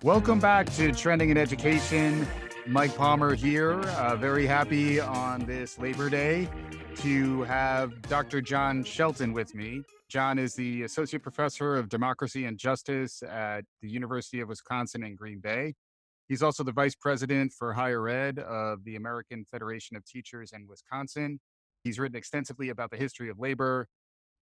Welcome back to Trending in Education. Mike Palmer here. Very happy on this Labor Day to have Dr. Jon Shelton with me. Jon is the Associate Professor of Democracy and Justice at the University of Wisconsin in Green Bay. He's also the Vice President for Higher Ed of the American Federation of Teachers in Wisconsin. He's written extensively about the history of labor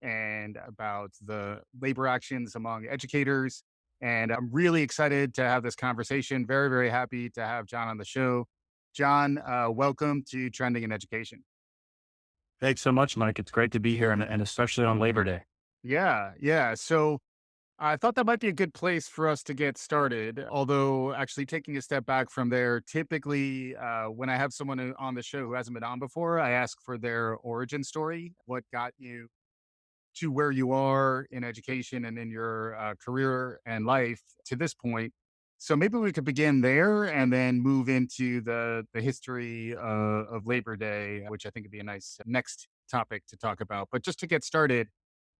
and about the labor actions among educators. And I'm really excited to have this conversation. Very, very happy to have Jon on the show. Jon, welcome to Trending in Education. Thanks so much, Mike. It's great to be here and especially on Labor Day. Yeah. So I thought that might be a good place for us to get started. Although, actually, taking a step back from there, typically when I have someone on the show who hasn't been on before, I ask for their origin story. What got you to where you are in education and in your career and life to this point. So maybe we could begin there and then move into the history of Labor Day, which I think would be a nice next topic to talk about. But just to get started,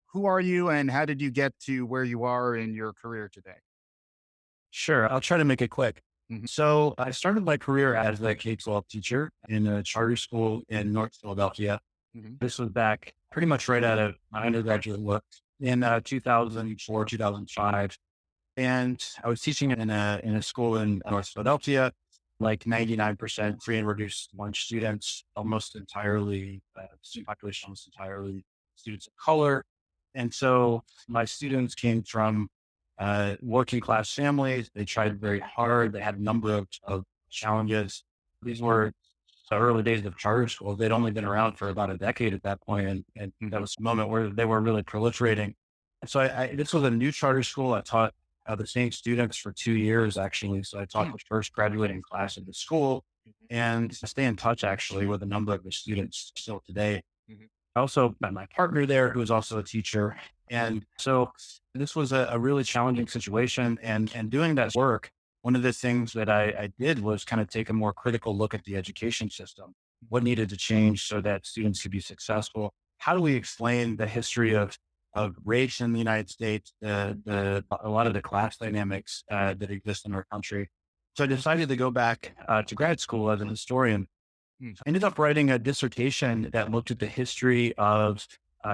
who are you and how did you get to where you are in your career today? Sure, I'll try to make it quick. Mhm. So I started my career as a K-12 teacher in a charter school in North Philadelphia. Mhm. This was back pretty much right out of my undergraduate work in 2004, 2005. And I was teaching in a school in North Philadelphia, like 99% free and reduced lunch students, almost entirely student population, almost entirely students of color. And so my students came from working class families. They tried very hard. They had a number of challenges. These were the early days of charter schools. They'd only been around for about a decade at that point, and that was the moment where they were really proliferating. And so this was a new charter school. I taught the same students for 2 years, actually. So I taught Mm. the first graduating class of the school Mhm. and I stay in touch actually with a number of the students still today. Mhm. I also met my partner there, who was also a teacher. And so this was a really challenging situation. And doing that work, one of the things that I did was kind of take a more critical look at the education system. What needed to change so that students could be successful? How do we explain the history of race in the United States, a lot of the class dynamics that exist in our country? So I decided to go back to grad school as an historian. Mm. I ended up writing a dissertation that looked at the history of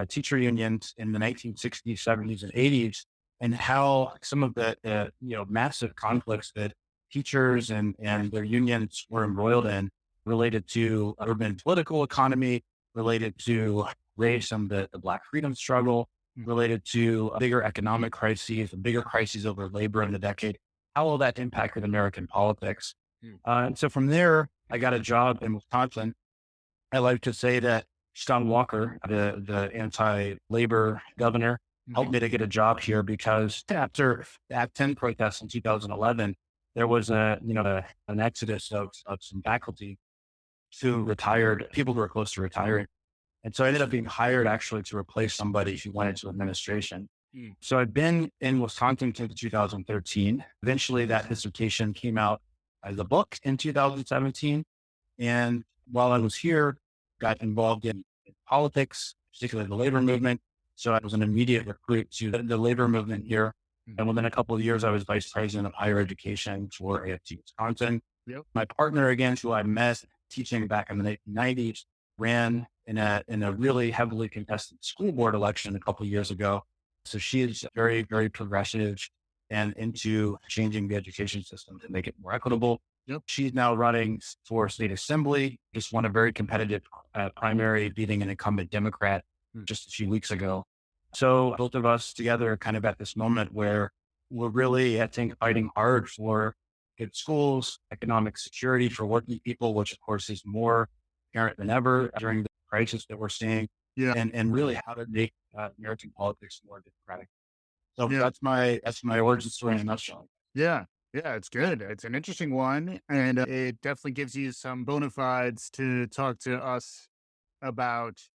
teacher unions in the 1960s, 70s, and 80s, and how some of the massive conflicts that teachers and their unions were embroiled in related to urban political economy, related to race and the Black freedom struggle, Mhm. related to bigger economic crises, bigger crises over labor in the decade, how all that impacted American politics. Mm. And so from there, I got a job in Wisconsin. I like to say that Sean Walker, the anti-labor governor, helped Mhm. me to get a job here because after the Act 10 protests in 2011, there was an exodus of some faculty who retired, people who were close to retiring. And so I ended up being hired actually to replace somebody who went into administration. Mm. So I've been in Wisconsin since 2013. Eventually that dissertation came out as a book in 2017. And while I was here, got involved in politics, particularly the labor movement. So I was an immediate recruit to the labor movement here. Mhm. And within a couple of years, I was vice president of higher education for AFT Wisconsin. Yep. My partner, again, who I met teaching back in the 1990s, ran in a really heavily contested school board election a couple of years ago. So she is very, very progressive and into changing the education system to make it more equitable. Yep. She's now running for state assembly, just won a very competitive primary, beating an incumbent Democrat Mm. just a few weeks ago. So both of us together are kind of at this moment where we're really, I think, fighting hard for good schools, economic security for working people, which of course is more apparent than ever during the crisis that we're seeing, Yeah. and really how to make American politics more democratic. So Yeah. that's my origin story in a nutshell. Yeah. Yeah, it's good. It's an interesting one, and it definitely gives you some bona fides to talk to us about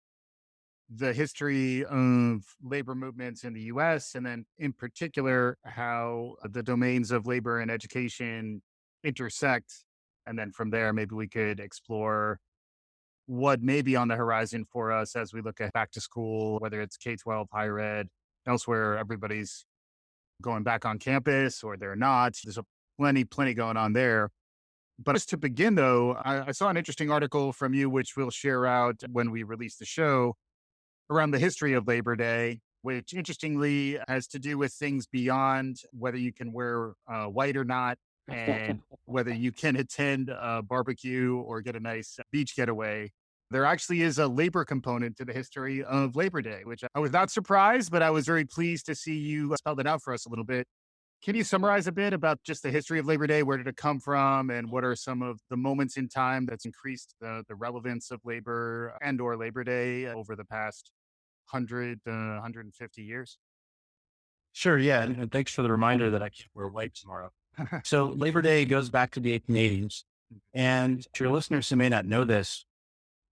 the history of labor movements in the US, and then in particular, how the domains of labor and education intersect. And then from there, maybe we could explore what may be on the horizon for us as we look at back to school, whether it's K-12, higher ed, elsewhere, everybody's going back on campus or they're not. There's plenty going on there. But just to begin, though, I saw an interesting article from you, which we'll share out when we release the show, around the history of Labor Day, which interestingly has to do with things beyond whether you can wear white or not, and whether you can attend a barbecue or get a nice beach getaway. There actually is a labor component to the history of Labor Day, which I was not surprised, but I was very pleased to see you spell it out for us a little bit. Can you summarize a bit about just the history of Labor Day? Where did it come from, and what are some of the moments in time that's increased the relevance of labor and or Labor Day over the past 150 years? Sure. Yeah. And thanks for the reminder that I can't wear white tomorrow. So Labor Day goes back to the 1880s. And to your listeners who may not know this,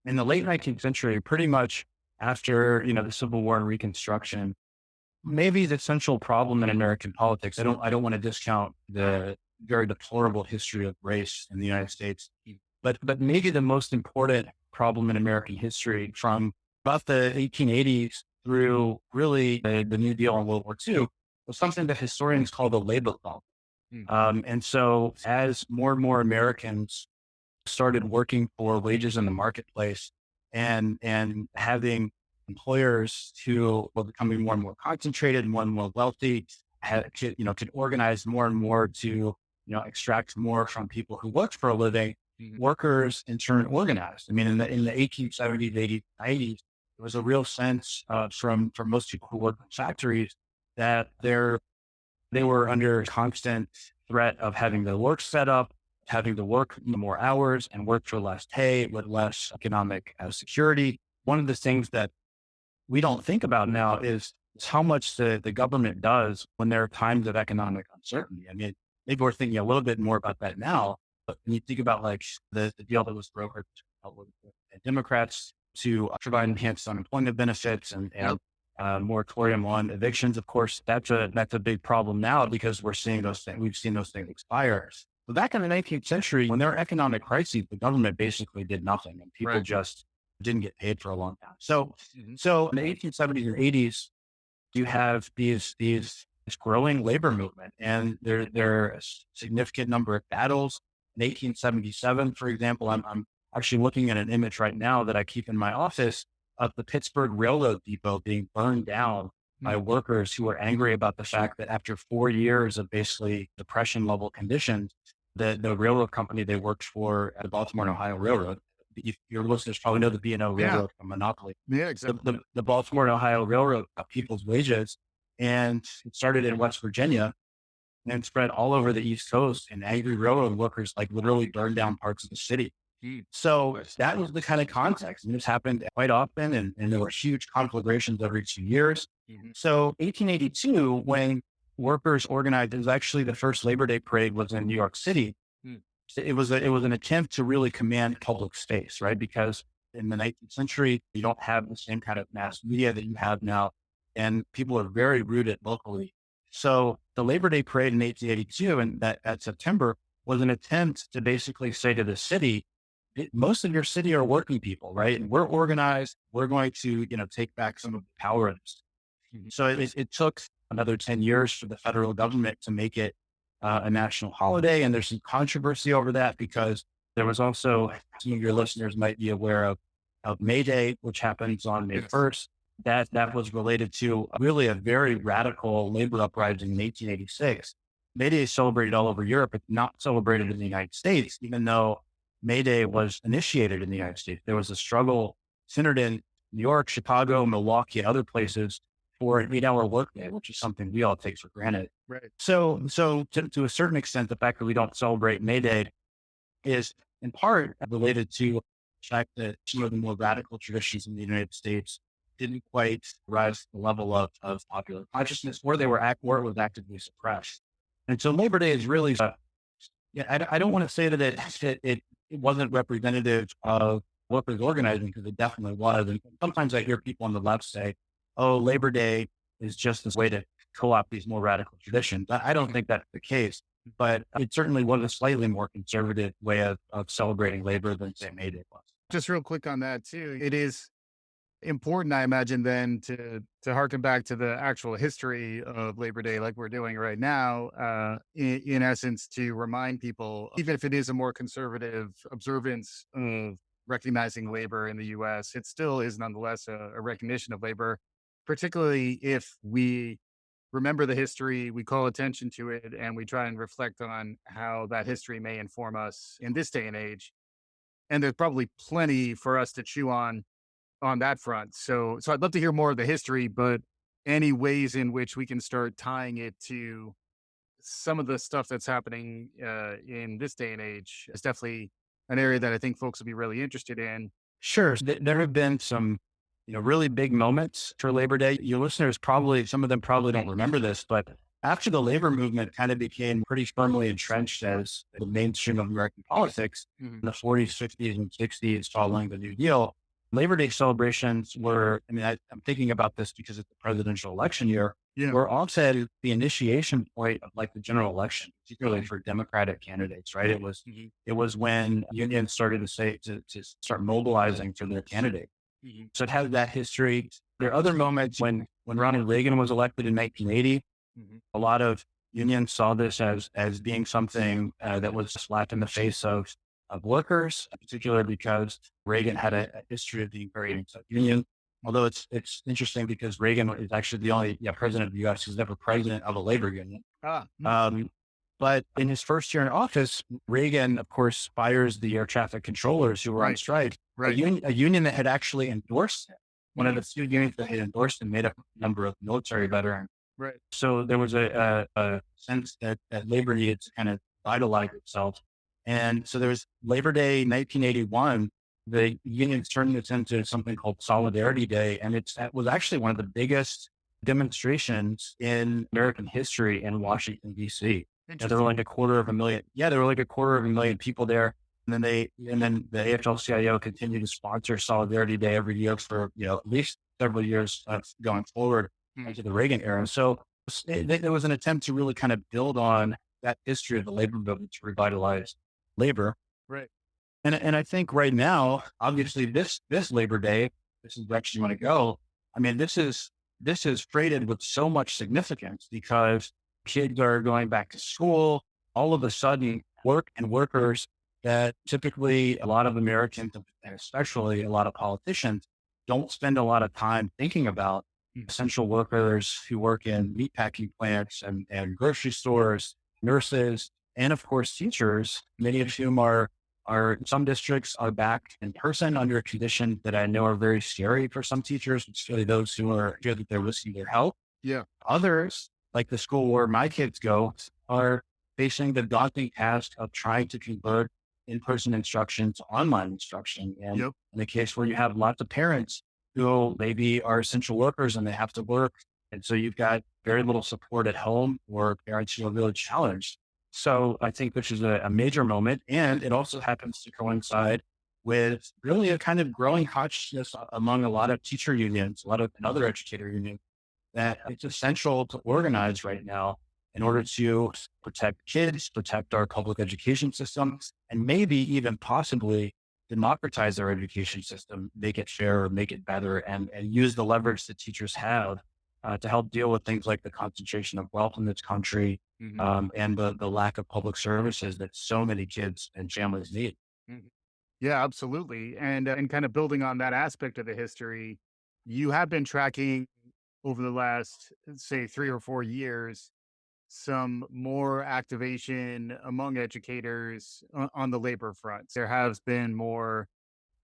in the late 19th century, pretty much after, the Civil War and Reconstruction, maybe the central problem in American politics, I don't want to discount the very deplorable history of race in the United States, but maybe the most important problem in American history from about the 1880s through really the New Deal and World War II was something that historians call the labor problem. Mm. And so as more and more Americans started working for wages in the marketplace and having employers who were becoming more and more concentrated, more and more wealthy, could organize more and more to, extract more from people who worked for a living. Workers in turn organized. I mean, in the 1870s, 80s, 90s, there was a real sense from most people who worked in factories that they were under constant threat of having their work set up, having to work more hours and work for less pay with less economic security. One of the things that we don't think about now is how much the government does when there are times of economic uncertainty. I mean, maybe we're thinking a little bit more about that now, but when you think about like the deal that was brokered with the Democrats to provide enhanced unemployment benefits and moratorium on evictions, of course, that's a big problem now because we've seen those things expire. But back in the 19th century, when there were economic crises, the government basically did nothing and people just didn't get paid for a long time. So in the 1870s and 80s, you have this growing labor movement, and there are a significant number of battles. In 1877, for example, I'm actually looking at an image right now that I keep in my office of the Pittsburgh Railroad Depot being burned down by workers who were angry about the fact that after 4 years of basically depression level conditions, the railroad company they worked for at the Baltimore and Ohio Railroad, your listeners probably know the B&O Railroad from Monopoly. Yeah, exactly. The Baltimore and Ohio Railroad got people's wages, and it started in West Virginia and spread all over the East Coast, and angry railroad workers like literally burned down parts of the city. So that was the kind of context. And this happened quite often, and there were huge conflagrations every 2 years. So 1882, when workers organized, it was actually the first Labor Day parade was in New York City. It was an attempt to really command public space, right? Because in the 19th century, you don't have the same kind of mass media that you have now, and people are very rooted locally. So the Labor Day parade in 1882 and that September was an attempt to basically say to the city, most of your city are working people, right? And we're organized. We're going to, take back some of the power of this. So it took another 10 years for the federal government to make it a national holiday. And there's some controversy over that because there was also, some of your listeners might be aware of May Day, which happens on May 1st. That was related to really a very radical labor uprising in 1886. May Day is celebrated all over Europe, but not celebrated in the United States, even though May Day was initiated in the United States. There was a struggle centered in New York, Chicago, Milwaukee, and other places for an 8-hour workday, which is something we all take for granted. Right. So to a certain extent, the fact that we don't celebrate May Day is in part related to the fact that some of the more radical traditions in the United States didn't quite rise to the level of popular consciousness, or it was actively suppressed. And so Labor Day is really, I don't want to say that it wasn't representative of workers organizing, because it definitely was. And sometimes I hear people on the left say, oh, Labor Day is just this way to co-opt these more radical traditions. I don't think that's the case, but it certainly was a slightly more conservative way of celebrating labor than say May Day was. Just real quick on that too. It is important, I imagine, then to harken back to the actual history of Labor Day, like we're doing right now, in essence, to remind people, even if it is a more conservative observance of recognizing labor in the U.S., it still is nonetheless a recognition of labor, particularly if we remember the history, we call attention to it, and we try and reflect on how that history may inform us in this day and age. And there's probably plenty for us to chew on that front. So I'd love to hear more of the history, but any ways in which we can start tying it to some of the stuff that's happening in this day and age is definitely an area that I think folks will be really interested in. Sure. There have been some, really big moments for Labor Day. Your listeners probably, some of them probably don't remember this, but after the labor movement kind of became pretty firmly entrenched as the mainstream of American politics Mhm. in the 40s, 50s, and 60s following the New Deal, Labor Day celebrations were, I'm thinking about this because it's the presidential election year, Yeah. were often the initiation point of like the general election, particularly for Democratic candidates, right? Mhm. It was when unions started to start mobilizing for their candidate. Mhm. So it has that history. There are other moments when Ronald Reagan was elected in 1980. Mhm. A lot of unions saw this as being something that was a slap in the face of workers, particularly because Reagan had a history of being very anti-union. Although it's interesting because Reagan is actually the only president of the U.S. who's never president of a labor union. Ah. Um, but in his first year in office, Reagan, of course, fires the air traffic controllers who were on Right. strike, Right. a union that had actually endorsed him, one of Mhm. the few unions that had endorsed him, made up a number of military veterans. Right. So there was a sense that labor needed to kind of vitalize itself. And so there was Labor Day 1981. The unions turned this into something called Solidarity Day. And that was actually one of the biggest demonstrations in American history in Washington, D.C. Yeah, there were Interesting. like a quarter of a million. Yeah, there were like a quarter of a million people there. And then the AFL-CIO continued to sponsor Solidarity Day every year for, at least several years going forward Mhm. into the Reagan era. So there was an attempt to really kind of build on that history of the labor movement to revitalize labor. Right. And I think right now, obviously this Labor Day, this is the direction you want to go. I mean, this is freighted with so much significance because kids are going back to school. All of a sudden, work and workers that typically a lot of Americans, and especially a lot of politicians, don't spend a lot of time thinking about Mhm. essential workers who work in meatpacking plants and grocery stores, nurses, and of course teachers, many of whom are some districts are back in person under a condition that I know are very scary for some teachers, especially those who are feel that they're risking their health. Yeah. Others, like the school where my kids go, are facing the daunting task of trying to convert in-person instruction to online instruction. And Yep. in a case where you have lots of parents who maybe are essential workers and they have to work. And so you've got very little support at home or parents who are really challenged. So I think this is a major moment. And it also happens to coincide with really a kind of growing consciousness among a lot of teacher unions, a lot of other educator unions, that it's essential to organize right now in order to protect kids, protect our public education system, and maybe even possibly democratize our education system, make it fairer, make it better, and use the leverage that teachers have to help deal with things like the concentration of wealth in this country Mhm. and the lack of public services that so many kids and families need. Mhm. Yeah, absolutely. And kind of building on that aspect of the history, you have been tracking over the last, say, 3 or 4 years, some more activation among educators on the labor front. There has been more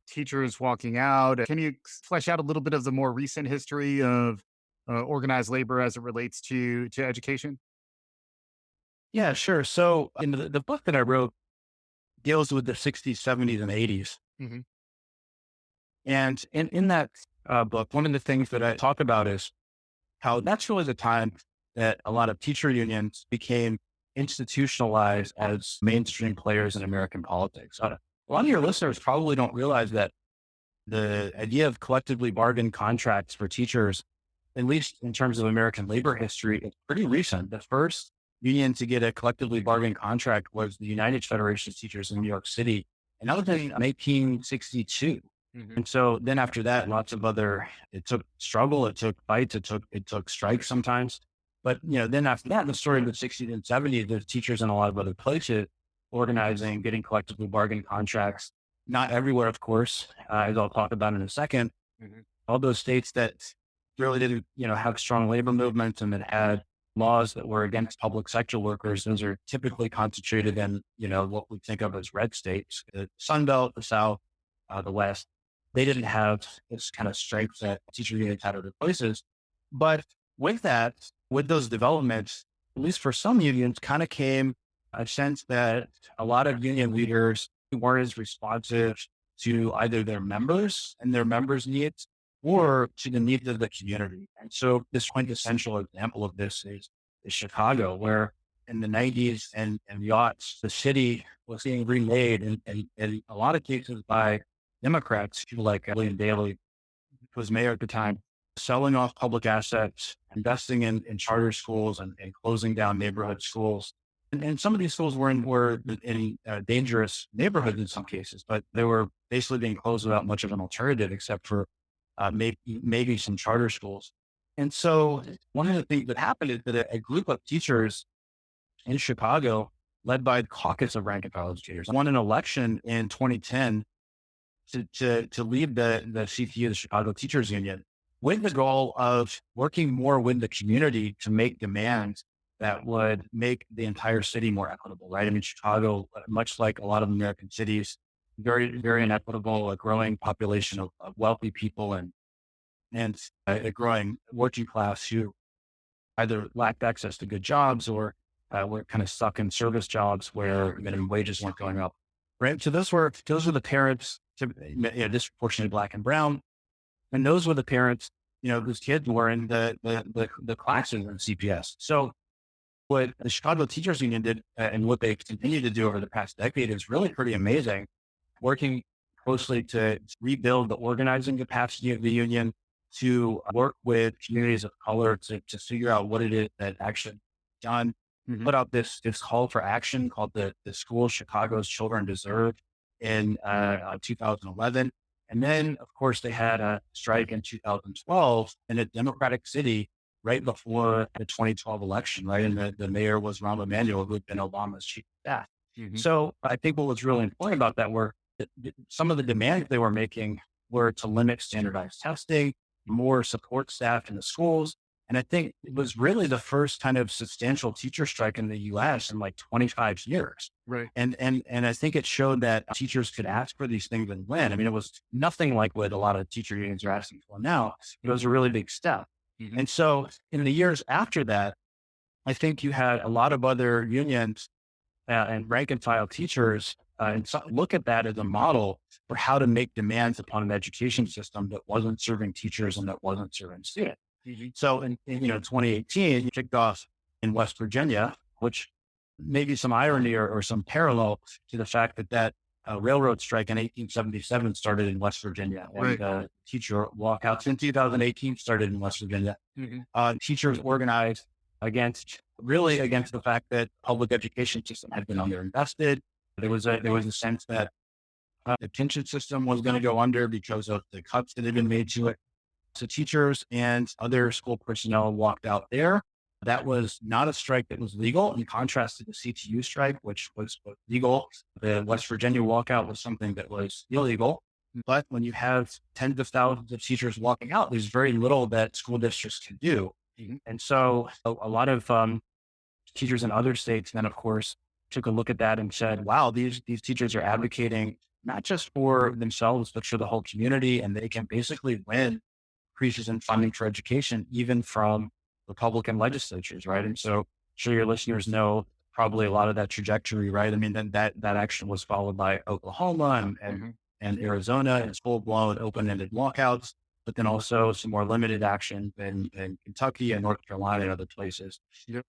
teachers walking out. Can you flesh out a little bit of the more recent history of organized labor as it relates to education? Yeah, sure. So in the book that I wrote deals with the 60s, 70s, and 80s. Hmm. And in that book, one of the things that I talk about is how that's really the time that a lot of teacher unions became institutionalized as mainstream players in American politics. A lot of your listeners probably don't realize that the idea of collectively bargained contracts for teachers, at least in terms of American labor history, is pretty recent. The first union to get a collectively bargained contract was the United Federation of Teachers in New York City, and that was in 1962. Hmm. And so then after that, it took struggle, it took fights, it took strikes sometimes. But, then after that, the story of the 60s and 70s, there's teachers in a lot of other places organizing, getting collectively bargain contracts. Not everywhere, of course, as I'll talk about in a second. Hmm. All those states that really didn't, have strong labor movements and that had laws that were against public sector workers, those are typically concentrated in, what we think of as red states, the Sun Belt, the South, the West. They didn't have this kind of strength that teacher unions had other places. But with that, with those developments, at least for some unions, kind of came a sense that a lot of union leaders weren't as responsive to either their members and their members' needs or to the needs of the community. And so this quintessential example of this is Chicago, where in the 90s and the aughts, the city was being remade and in a lot of cases by Democrats, people like William Daley, who was mayor at the time, selling off public assets, investing in charter schools and closing down neighborhood schools. And some of these schools were in dangerous neighborhoods in some cases, but they were basically being closed without much of an alternative, except for maybe some charter schools. And so one of the things that happened is that a group of teachers in Chicago, led by the caucus of rank and file educators, won an election in 2010 to lead the CTU, the Chicago Teachers Union, with the goal of working more with the community to make demands that would make the entire city more equitable, right? I mean, Chicago, much like a lot of American cities, very, very inequitable, a growing population of wealthy people and a growing working class who either lacked access to good jobs or were kind of stuck in service jobs where minimum wages weren't going up. Right. So those were the parents, disproportionately Black and brown. And those were the parents, whose kids were in the classes in CPS. So what the Chicago Teachers Union did and what they continue to do over the past decade is really pretty amazing, working closely to rebuild the organizing capacity of the union, to work with communities of color to figure out what it is that actually done. Put out this call for action called the School Chicago's Children Deserve in 2011. And then, of course, they had a strike in 2012 in a Democratic city right before the 2012 election, right? And the mayor was Rahm Emanuel, who had been Obama's chief of staff. So I think what was really important about that were some of the demands they were making were to limit standardized testing, more support staff in the schools. And I think it was really the first kind of substantial teacher strike in the US in like 25 years. Right. And I think it showed that teachers could ask for these things and win. I mean, it was nothing like what a lot of teacher unions are asking for now. It was a really big step. And so in the years after that, I think you had a lot of other unions and rank and file teachers and so look at that as a model for how to make demands upon an education system that wasn't serving teachers and that wasn't serving students. So in 2018, you kicked off in West Virginia, which may be some irony or some parallel to the fact that railroad strike in 1877 started in West Virginia, and teacher walkouts in 2018 started in West Virginia. Teachers organized against the fact that public education system had been underinvested. There was a sense that the pension system was going to go under because of the cuts that had been made to it. So teachers and other school personnel walked out there. That was not a strike that was legal, in contrast to the CTU strike, which was legal. The West Virginia walkout was something that was illegal. But when you have tens of thousands of teachers walking out, there's very little that school districts can do. And so a lot of teachers in other states then, of course, took a look at that and said, wow, these teachers are advocating not just for themselves, but for the whole community. And they can basically win increases in funding for education, even from Republican legislatures, right? And so I'm sure your listeners know probably a lot of that trajectory, right? I mean, then that action was followed by Oklahoma and Arizona and full-blown open-ended walkouts, but then also some more limited action in Kentucky and North Carolina and other places.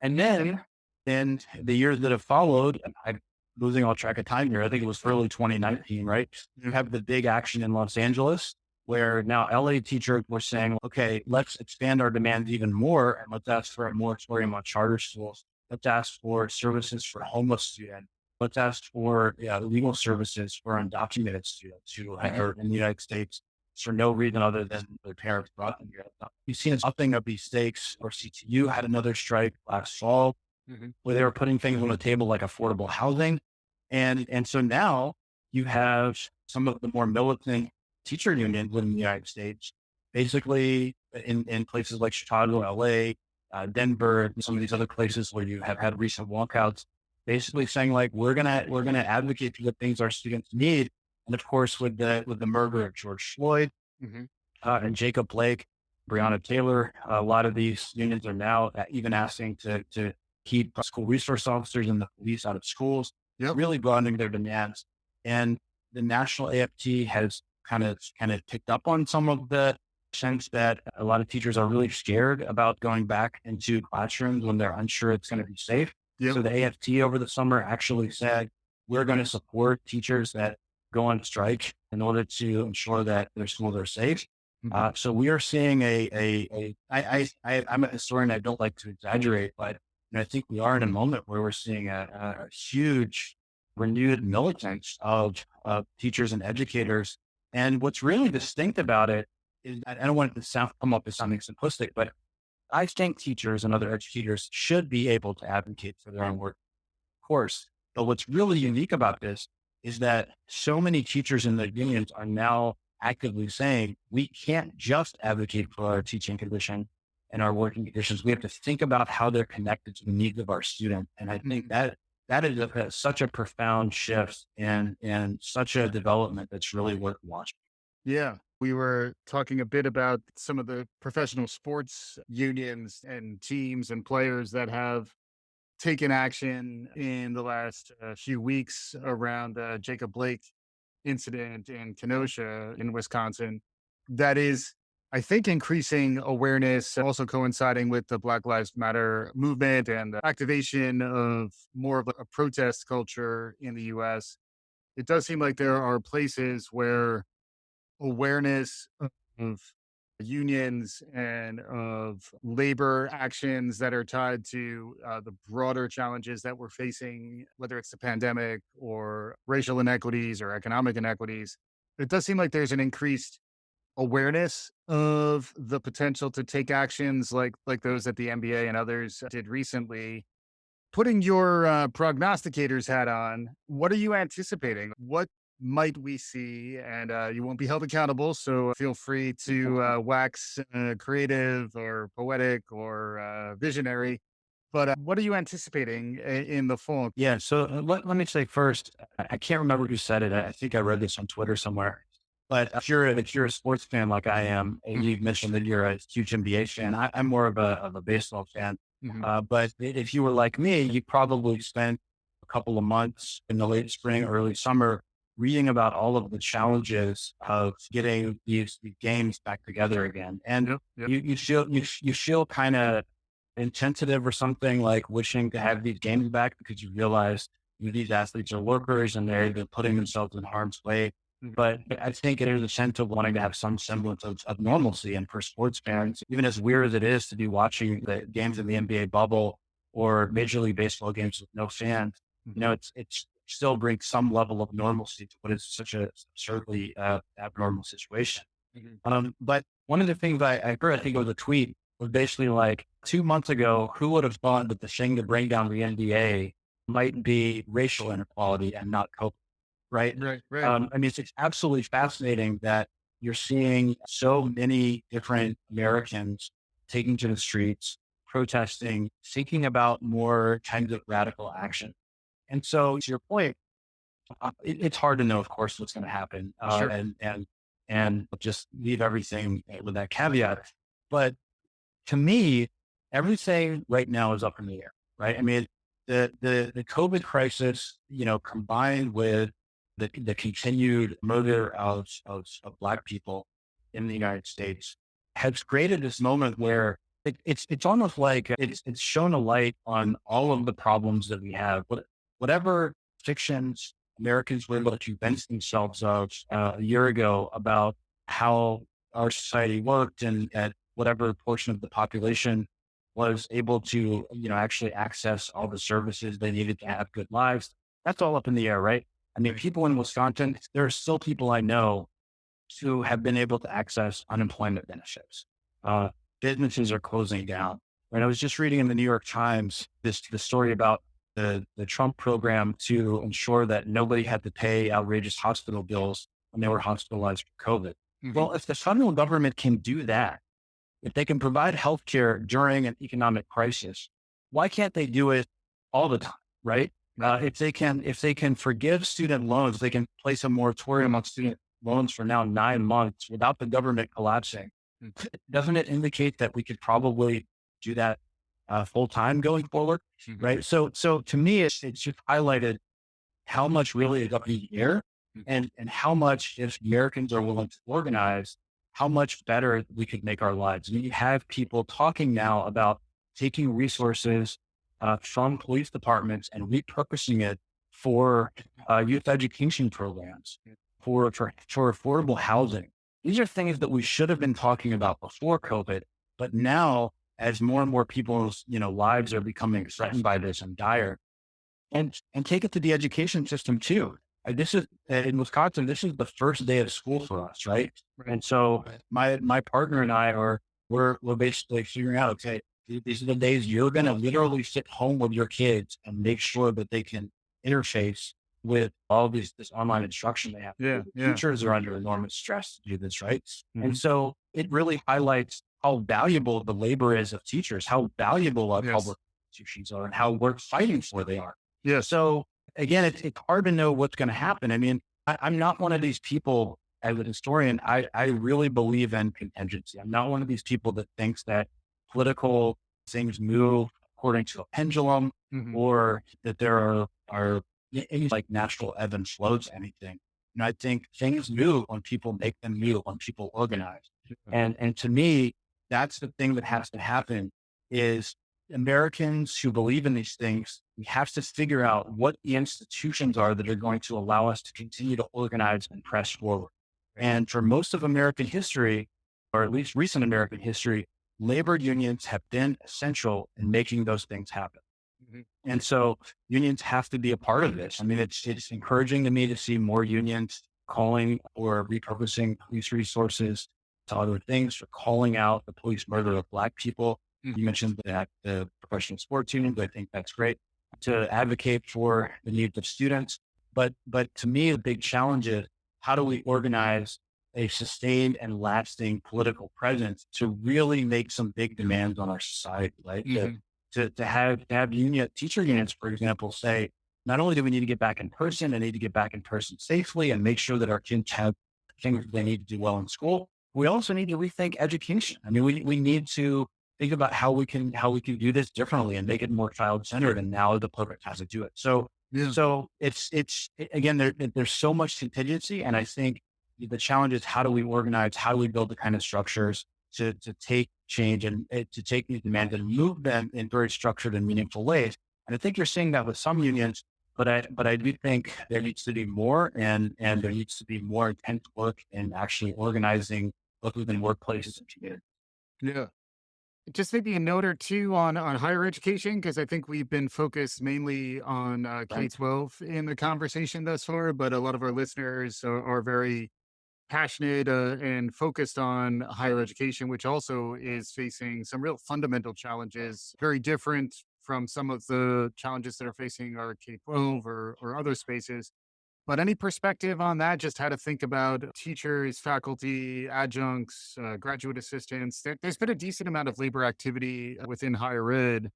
And then in the years that have followed, I'm losing all track of time here, I think it was early 2019, right? You have the big action in Los Angeles, where now LA teachers were saying, okay, let's expand our demands even more and let's ask for a moratorium on charter schools. Let's ask for services for homeless students. protest for legal services for undocumented students who are in the United States for no reason other than their parents brought them here. You've seen a upping of these stakes, or CTU had another strike last fall Mhm. where they were putting things on the table like affordable housing. And so now you have some of the more militant teacher unions in the United States, basically in places like Chicago, LA, Denver, and some of these other places where you have had recent walkouts, basically saying like, we're gonna advocate for the things our students need. And of course, with the murder of George Floyd, Mhm. and Jacob Blake, Breonna Taylor. A lot of these unions are now even asking to keep school resource officers and the police out of schools, Yep. really broadening their demands. And the national AFT has kind of picked up on some of the sense that a lot of teachers are really scared about going back into classrooms when they're unsure it's going to be safe. Yep. So the AFT over the summer actually said, we're going to support teachers that go on strike in order to ensure that their schools are safe. Mhm. So we are seeing I'm a historian. I don't like to exaggerate, but I think we are in a moment where we're seeing a huge renewed militance of teachers and educators. And what's really distinct about it is, I don't want it to come up as something simplistic, but I think teachers and other educators should be able to advocate for their own work, of course. But what's really unique about this is that so many teachers in the unions are now actively saying, we can't just advocate for our teaching condition and our working conditions. We have to think about how they're connected to the needs of our student. And I think Mhm. that is such a profound shift and such a development that's really worth watching. Yeah. We were talking a bit about some of the professional sports unions and teams and players that have taken action in the last few weeks around the Jacob Blake incident in Kenosha in Wisconsin. That is, I think, increasing awareness, also coinciding with the Black Lives Matter movement and the activation of more of a protest culture in the US. It does seem like there are places where awareness of unions and of labor actions that are tied to the broader challenges that we're facing, whether it's the pandemic or racial inequities or economic inequities. It does seem like there's an increased awareness of the potential to take actions like those that the NBA and others did recently. Putting your prognosticator's hat on, what are you anticipating? What might we see? And you won't be held accountable, so feel free to wax creative or poetic or visionary. But what are you anticipating in the fall? Yeah. So let me say first, I can't remember who said it. I think I read this on Twitter somewhere. But if you're a sports fan like I am, and you mentioned that you're a huge NBA fan, I'm more of a baseball fan. Mhm. But if you were like me, you probably spent a couple of months in the late spring, early summer, reading about all of the challenges of getting these games back together again. And Yep. Yep. you feel kind of insensitive or something, like wishing to have these games back because you realize these athletes are workers and they've been putting themselves in harm's way. Mhm. But I think there's a sense of wanting to have some semblance of normalcy. And for sports fans, even as weird as it is to be watching the games in the NBA bubble or Major League Baseball games with no fans, Mhm. it's still brings some level of normalcy to what is such a absurdly abnormal situation. Mhm. But one of the things I heard, I think it was a tweet, was basically like 2 months ago, who would have thought that the thing to bring down the NBA might be racial inequality and not COVID, right? Right. Right. I mean, it's absolutely fascinating that you're seeing so many different Americans taking to the streets, protesting, thinking about more kinds of radical action. And so, to your point, it's hard to know, of course, what's going to happen, Sure. and just leave everything with that caveat. But to me, everything right now is up in the air, right? I mean, the COVID crisis, combined with the continued murder of Black people in the United States, has created this moment where it's almost like it's shown a light on all of the problems that we have. Whatever fictions Americans were able to convince themselves of a year ago about how our society worked, and whatever portion of the population was able to, actually access all the services they needed to have good lives. That's all up in the air, right? I mean, people in Wisconsin, there are still people I know who have been able to access unemployment benefits. Uh, Businesses are closing down. And I was just reading in the New York Times the story about the Trump program to ensure that nobody had to pay outrageous hospital bills when they were hospitalized for COVID. Hmm. Well, if the federal government can do that, if they can provide healthcare during an economic crisis, why can't they do it all the time, right? If they can forgive student loans, they can place a moratorium on student loans for now 9 months without the government collapsing. Doesn't it indicate that we could probably do that full time going forward, Hmm. right? So to me, it's just highlighted how much really is up in the air, and how much if Americans are willing to organize, how much better we could make our lives. And you have people talking now about taking resources from police departments and repurposing it for youth education programs, for affordable housing. These are things that we should have been talking about before COVID, but now as more and more people's lives are becoming threatened by this and dire, and take it to the education system too. This is in Wisconsin. This is the first day of school for us, right? Right. And so my partner and I we're basically figuring out, okay, these are the days you're going to literally sit home with your kids and make sure that they can interface with all this online instruction they have. Yeah. The Yeah. teachers are under enormous stress to do this, right? And Hmm. so it really highlights how valuable the labor is of teachers, how valuable our Yes. public institutions are, and how worth fighting for they are. Yes. So again, it's hard to know what's going to happen. I mean, I'm not one of these people as a historian. I really believe in contingency. I'm not one of these people that thinks that political things move according to a pendulum, Hmm. or that there are any like natural ebb and flows to anything. And I think things move when people make them move, when people organize. And to me, that's the thing that has to happen is Americans who believe in these things, we have to figure out what the institutions are that are going to allow us to continue to organize and press forward. And for most of American history, or at least recent American history, labor unions have been essential in making those things happen. Hmm. And so unions have to be a part of this. I mean, it's encouraging to me to see more unions calling or repurposing police resources to other things, for calling out the police murder of Black people. You Hmm. mentioned that the professional sports unions. I think that's great to advocate for the needs of students. But to me, the big challenge is how do we organize a sustained and lasting political presence to really make some big demands on our society, right? Hmm. To have teacher units, for example, say, not only do we need to get back in person and need to get back in person safely and make sure that our kids have things they need to do well in school, we also need to rethink education. I mean, we need to think about how we can do this differently and make it more child centered. And now the public has to do it. So Yeah. so again, there's so much contingency, and I think the challenge is how do we organize, how do we build the kind of structures to take change and to take these demands and move them in very structured and meaningful ways. And I think you're seeing that with some unions, but I do think there needs to be more, and there needs to be more intense work in actually organizing both within workplaces and communities. Yeah. Just maybe a note or two on higher education, because I think we've been focused mainly on Right. K-12 in the conversation thus far, but a lot of our listeners are very passionate and focused on higher education, which also is facing some real fundamental challenges, very different from some of the challenges that are facing our K-12 or other spaces. But any perspective on that, just how to think about teachers, faculty, adjuncts, graduate assistants? There's been a decent amount of labor activity within higher ed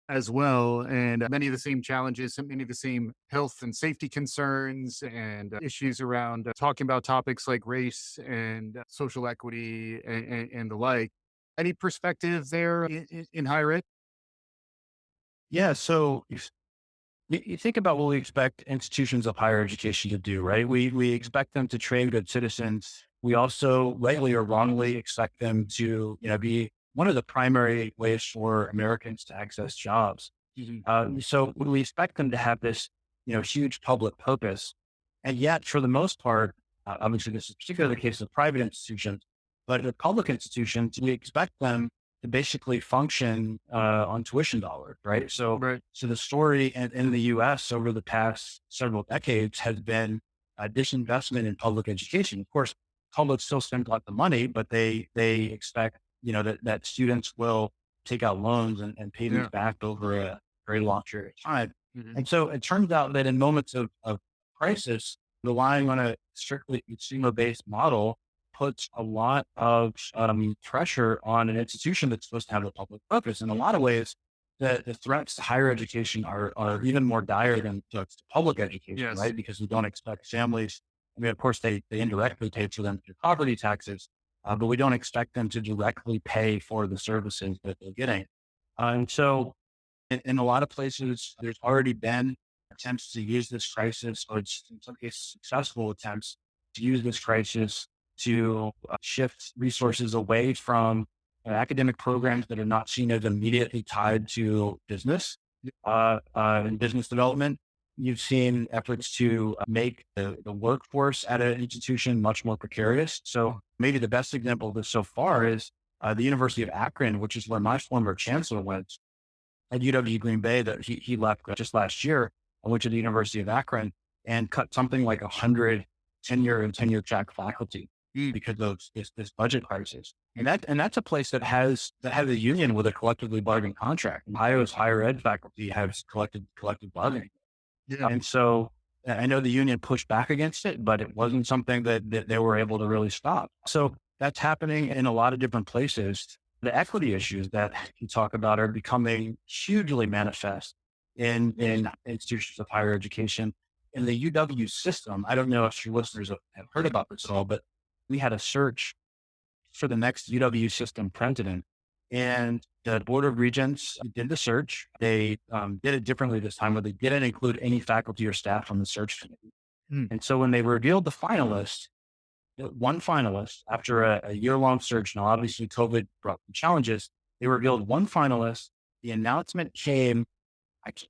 as well. And many of the same challenges, many of the same health and safety concerns and issues around talking about topics like race and social equity and the like. Any perspective there in higher ed? Yeah. So you think about what we expect institutions of higher education to do, right? We expect them to train good citizens. We also rightly or wrongly expect them to, be one of the primary ways for Americans to access jobs. Mhm. So we expect them to have this, huge public purpose. And yet, for the most part, obviously this is particularly the case of private institutions, but the public institutions, we expect them to basically function on tuition dollars, right? So, Right. so the story in the U.S. over the past several decades has been disinvestment in public education. Of course, public still spend a lot of money, but they expect that students will take out loans and pay these Yeah. back over a very long period of time. Hmm. And so it turns out that in moments of crisis, relying on a strictly consumer-based model puts a lot of pressure on an institution that's supposed to have a public purpose. In a lot of ways, the threats to higher education are even more dire than threats to public education, Yes. right? Because we don't expect families. I mean, of course, they indirectly pay for them through property taxes, but we don't expect them to directly pay for the services that they're getting. And so in a lot of places, there's already been attempts to use this crisis, or in some cases, successful attempts to use this crisis to shift resources away from academic programs that are not seen as immediately tied to business and business development. You've seen efforts to make the workforce at an institution much more precarious. So maybe the best example of this so far is the University of Akron, which is where my former chancellor went at UW Green Bay, that he left just last year. I went to the University of Akron and cut something like 100 tenure and tenure track faculty Mm. because of this budget crisis. And that's a place that has a union with a collectively bargained contract. Ohio's higher ed faculty has collective bargaining. Yeah. And so I know the union pushed back against it, but it wasn't something that they were able to really stop. So that's happening in a lot of different places. The equity issues that you talk about are becoming hugely manifest in institutions of higher education. In the UW system, I don't know if your listeners have heard about this at all, but we had a search for the next UW system president. And the Board of Regents did the search. They did it differently this time, where they didn't include any faculty or staff from the search committee. Mm. And so when they revealed the finalist, one finalist, after a year-long search, now obviously COVID brought some challenges, they revealed one finalist. The announcement came,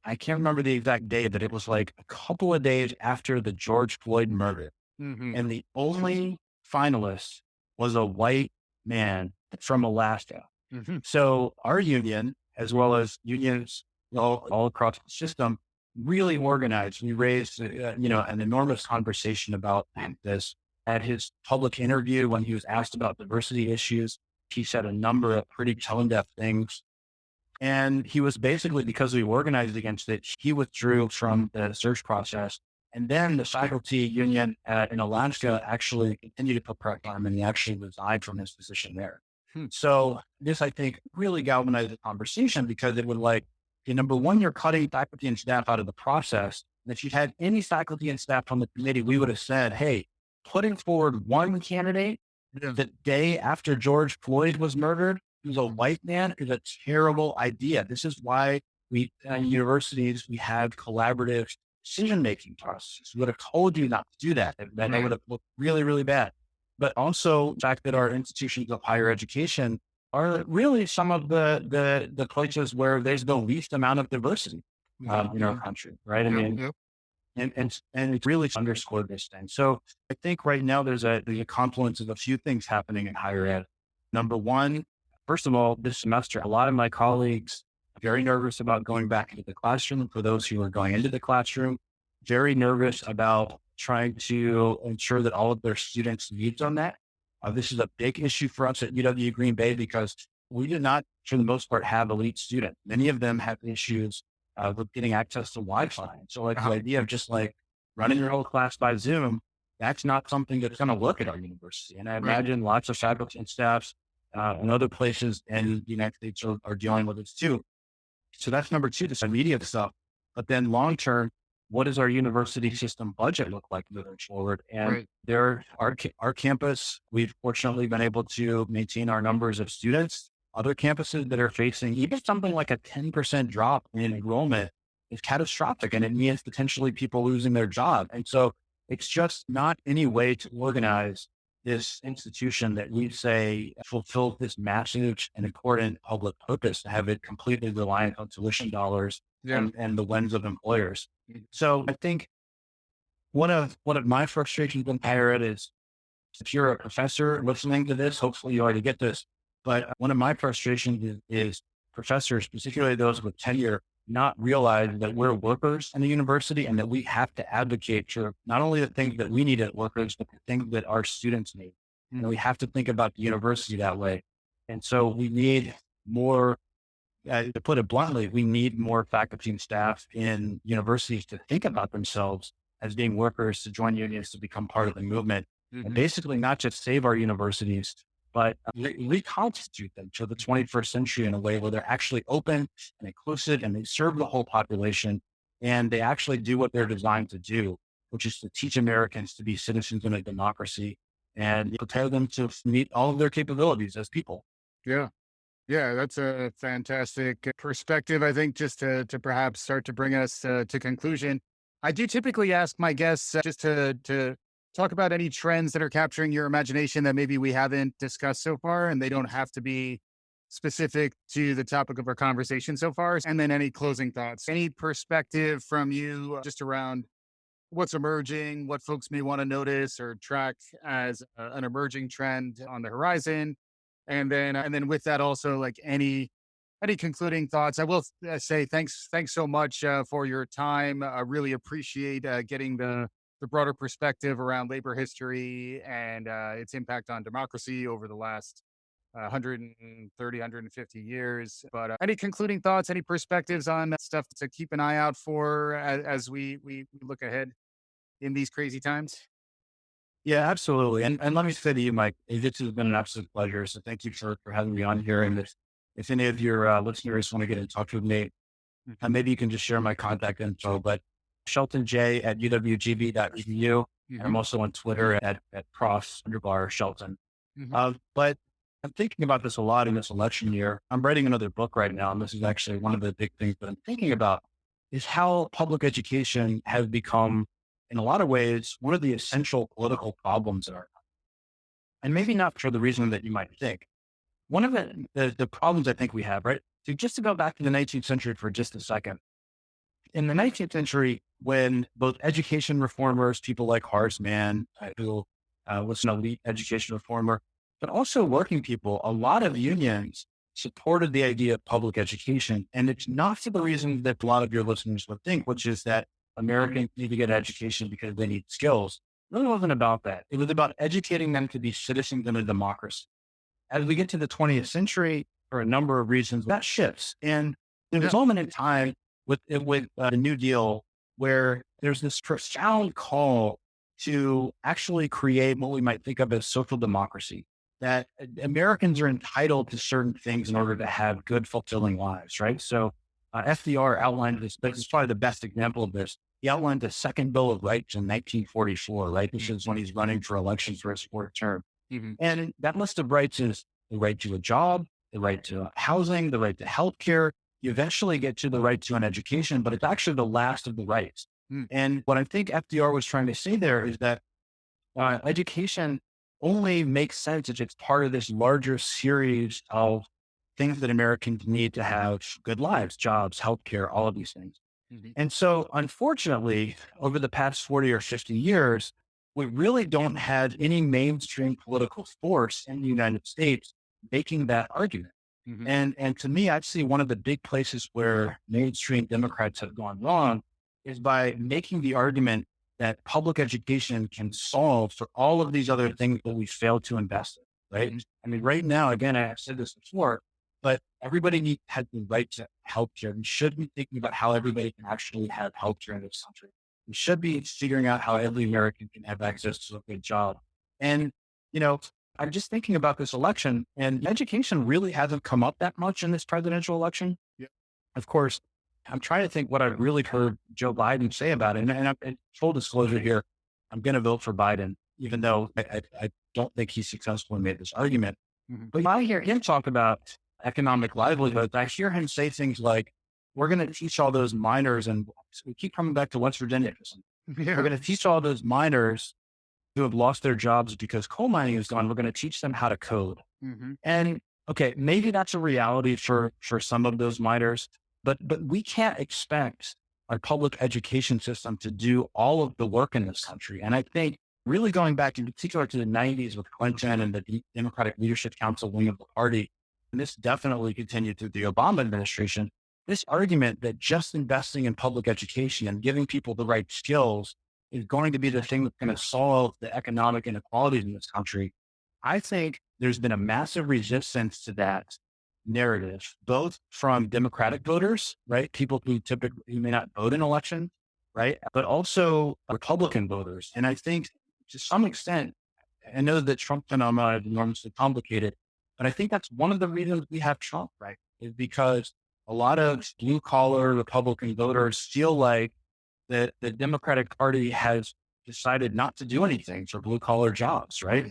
I can't remember the exact day, but it was like a couple of days after the George Floyd murder. Hmm. And the only finalist was a white man from Alaska. Hmm. So our union, as well as unions all across the system, really organized. We raised, an enormous conversation about this. At his public interview, when he was asked about diversity issues, he said a number of pretty tone-deaf things. And he was basically, because we organized against it, he withdrew from the search process. And then the faculty union in Alaska actually continued to put pressure on him, and he actually resigned from his position there. Hmm. So this, I think, really galvanized the conversation, because it would okay, number one, you're cutting faculty and staff out of the process. And if you had any faculty and staff on the committee, we would have said, hey, putting forward one candidate Yeah. the day after George Floyd was murdered, who's a white man, is a terrible idea. This is why we, universities, we have collaborative decision-making processes. We would have told you not to do that. That would have looked really, really bad. But also the fact that our institutions of higher education are really some of the places where there's the least amount of diversity in our country, right? I mean, Yep. and it's really underscored this thing. So I think right now there's a confluence of a few things happening in higher ed. Number one, first of all, this semester, a lot of my colleagues are very nervous about going back into the classroom. For those who are going into the classroom, very nervous about trying to ensure that all of their students' needs are met. This is a big issue for us at UW Green Bay, because we do not, for the most part, have elite students. Many of them have issues with getting access to Wi-Fi. So the idea of just running your whole class by Zoom, that's not something that's going to work at our university. And I imagine lots of faculty and staffs and other places in the United States are dealing with this too. So that's number two, this immediate stuff. But then long term, what does our university system budget look like moving forward? And our campus, we've fortunately been able to maintain our numbers of students. Other campuses that are facing even something like a 10% drop in enrollment is catastrophic, and it means potentially people losing their job. And so it's just not any way to organize this institution that we say fulfills this massive and important public purpose, to have it completely reliant on tuition dollars and the whims of employers. So I think one of my frustrations in higher ed is, if you're a professor listening to this, hopefully you already get this, But one of my frustrations is professors, particularly those with tenure, not realize that we're workers in the university and that we have to advocate for not only the things that we need as workers, but the things that our students need. And we have to think about the university that way. And so we need more, to put it bluntly, we need more faculty and staff in universities to think about themselves as being workers, to join unions, to become part of the movement, and Hmm. basically not just save our universities, but reconstitute them for the 21st century in a way where they're actually open and inclusive and they serve the whole population and they actually do what they're designed to do, which is to teach Americans to be citizens in a democracy and prepare them to meet all of their capabilities as people. Yeah. Yeah, that's a fantastic perspective. I think just to perhaps start to bring us to conclusion, I do typically ask my guests just to talk about any trends that are capturing your imagination that maybe we haven't discussed so far, and they don't have to be specific to the topic of our conversation so far. And then any closing thoughts, any perspective from you just around what's emerging, what folks may want to notice or track as an emerging trend on the horizon, and then with that also like any concluding thoughts. I will say thanks so much for your time. I really appreciate getting the broader perspective around labor history and its impact on democracy over the last 130, years. But any concluding thoughts, any perspectives on stuff to keep an eye out for as we look ahead in these crazy times? Yeah, absolutely. And let me say to you, Mike, this has been an absolute pleasure. So thank you for having me on here. And if any of your listeners want to get in touch with me, Hmm. maybe you can just share my contact info, but sheltonj at uwgb.edu. And I'm Hmm. also on Twitter at prof_Shelton. Hmm. But I'm thinking about this a lot in this election year. I'm writing another book right now, and this is actually one of the big things that I'm thinking about is how public education has become, in a lot of ways, one of the essential political problems in our country. And maybe not for the reason that you might think. One of the problems I think we have, right? So just to go back to the 19th century for just a second, in the 19th century, when both education reformers, people like Horace Mann, who was an elite education reformer, but also working people, a lot of unions supported the idea of public education. And it's not for the reason that a lot of your listeners would think, which is that Americans need to get education because they need skills. It really wasn't about that. It was about educating them to be citizens in a democracy. As we get to the 20th century, for a number of reasons, that shifts. And there's Yeah. a moment in time with the New Deal where there's this profound call to actually create what we might think of as social democracy, that Americans are entitled to certain things in order to have good, fulfilling lives, right? So FDR outlined this is probably the best example of this. He outlined the Second Bill of Rights in 1944, right? This is when he's running for election for his fourth term. Hmm. And that list of rights is the right to a job, the right to housing, the right to healthcare. You eventually get to the right to an education, but it's actually the last of the rights. And what I think FDR was trying to say there is that education only makes sense if it's part of this larger series of things that Americans need to have good lives, jobs, healthcare, all of these things. Hmm. And so, unfortunately, over the past 40 or 50 years, we really don't have any mainstream political force in the United States making that argument. Hmm. And to me, I'd see one of the big places where mainstream Democrats have gone wrong is by making the argument that public education can solve for all of these other things that we fail to invest in, right? Hmm. I mean, right now, again, I have said this before, but everybody has the right to healthcare. We should be thinking about how everybody can actually have healthcare in this country. We should be figuring out how every American can have access to a good job. And, you know, I'm just thinking about this election, and education really hasn't come up that much in this presidential election. Yeah. Of course, I'm trying to think what I've really heard Joe Biden say about it. And full disclosure here, I'm going to vote for Biden, even though I don't think he's successful in made this argument. Hmm. But when I hear him talk about economic livelihoods, I hear him say things like, we're going to teach all those miners, and we keep coming back to West Virginia. We're Yeah. going to teach all those miners who have lost their jobs because coal mining is gone. We're going to teach them how to code. Hmm. And okay, maybe that's a reality for some of those miners, but we can't expect our public education system to do all of the work in this country. And I think really going back in particular to the 90s with Clinton and the Democratic Leadership Council wing of the party, and this definitely continued through the Obama administration, this argument that just investing in public education and giving people the right skills is going to be the thing that's going to solve the economic inequalities in this country. I think there's been a massive resistance to that narrative, both from Democratic voters, right? People who may not vote in elections, right? But also Republican voters. And I think to some extent, I know that Trump phenomenon is enormously complicated, but I think that's one of the reasons we have Trump, right? Is because a lot of blue collar Republican voters feel like the Democratic Party has decided not to do anything for blue collar jobs, right?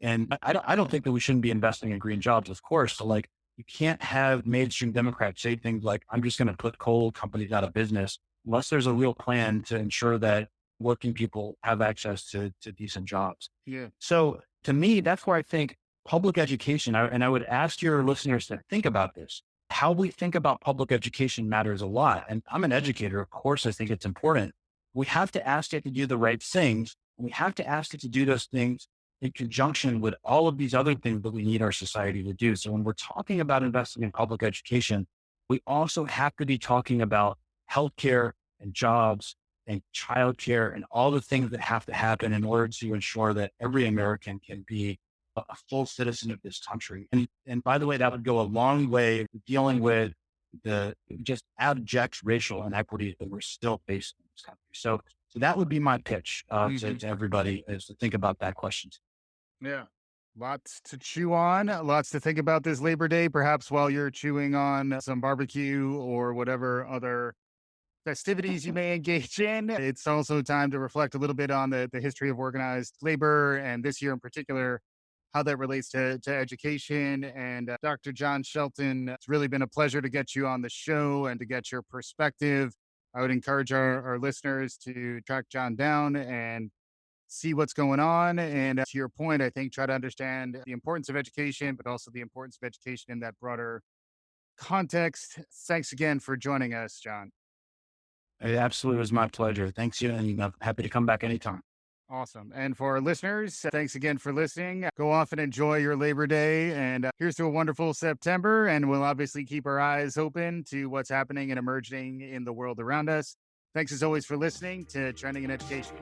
And I don't think that we shouldn't be investing in green jobs, of course. So like you can't have mainstream Democrats say things like, I'm just going to put coal companies out of business unless there's a real plan to ensure that working people have access to decent jobs. Yeah. So to me, that's where I think public education, and I would ask your listeners to think about this. How we think about public education matters a lot. And I'm an educator. Of course, I think it's important. We have to ask it to do the right things. We have to ask it to do those things in conjunction with all of these other things that we need our society to do. So when we're talking about investing in public education, we also have to be talking about healthcare and jobs and childcare and all the things that have to happen in order to ensure that every American can be a full citizen of this country. And by the way, that would go a long way dealing with the just abject racial inequities that we're still facing in this country. So that would be my pitch to everybody, is to think about that question. Yeah. Lots to chew on, lots to think about this Labor Day, perhaps while you're chewing on some barbecue or whatever other festivities you may engage in. It's also time to reflect a little bit on the history of organized labor, and this year in particular, how that relates to education. And Dr. Jon Shelton, it's really been a pleasure to get you on the show and to get your perspective. I would encourage our listeners to track John down and see what's going on. And to your point, I think try to understand the importance of education, but also the importance of education in that broader context. Thanks again for joining us, John. It absolutely was my pleasure. Thanks you. And I'm happy to come back anytime. Awesome. And for our listeners, thanks again for listening. Go off and enjoy your Labor Day. And here's to a wonderful September. And we'll obviously keep our eyes open to what's happening and emerging in the world around us. Thanks as always for listening to Trending in Education.